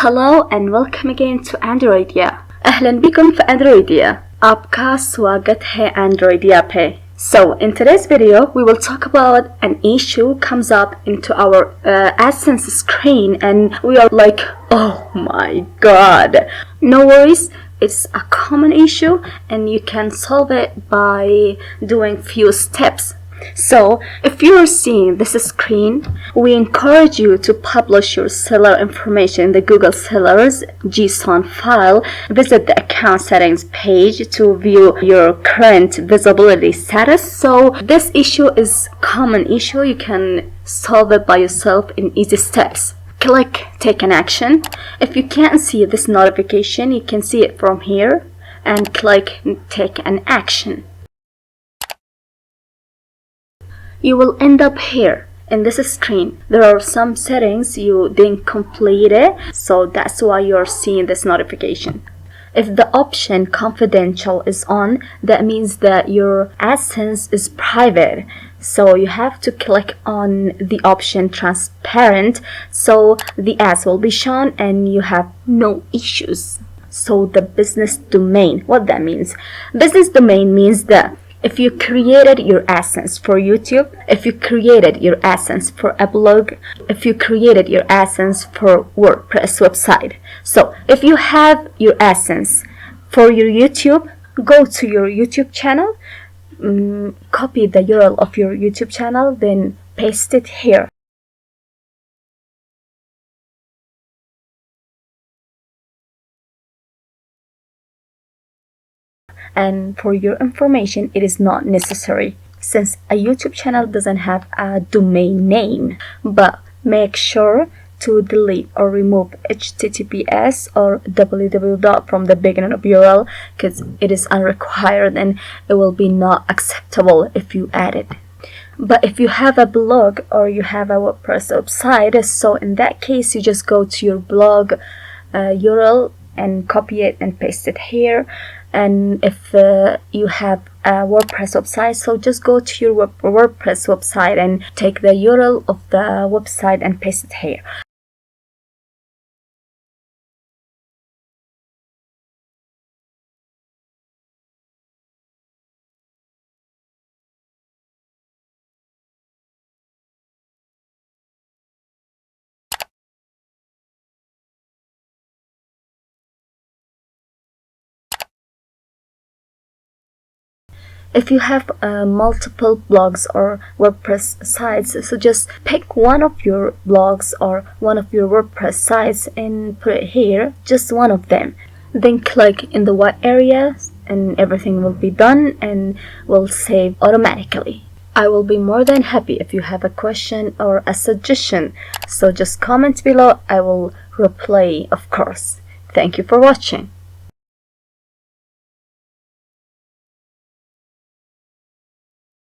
Hello and welcome again to Androidiya. أهلا بكم في Androidiya. आपका स्वागत है Androidiya पे. So in today's video we will talk about an issue comes up into our AdSense screen and we are like, oh my god. No worries, it's a common issue and you can solve it by doing few steps. So if you are seeing this screen, we encourage you to publish your seller information in the Google sellers.json file. Visit the account settings page to view your current visibility status. So this issue is a common issue. You can solve it by yourself in easy steps. Click take an action. If you can't see this notification, you can see it from here and click take an action. You will end up here in this screen. There are some settings you didn't complete it, so that's why you're seeing this notification. If the option confidential is on, that means that your AdSense is private. So you have to click on the option transparent so the ads will be shown and you have no issues. So the business domain, what that means? Business domain means that if you created your AdSense for YouTube, if you created your AdSense for a blog, if you created your AdSense for WordPress website. So if you have your AdSense for your YouTube, go to your YouTube channel, copy the URL of your YouTube channel, then paste it here. And for your information, it is not necessary since a YouTube channel doesn't have a domain name. But make sure to delete or remove https or www from the beginning of URL because it is unrequired and it will be not acceptable if you add it. But if you have a blog or you have a WordPress website, so in that case you just go to your blog URL and copy it and paste it here. And if you have a WordPress website, so just go to your WordPress website and take the URL of the website and paste it here. If you have multiple blogs or WordPress sites, so just pick one of your blogs or one of your WordPress sites and put it here, just one of them. Then click in the white area and everything will be done and will save automatically. I will be more than happy if you have a question or a suggestion. So just comment below, I will reply, of course. Thank you for watching.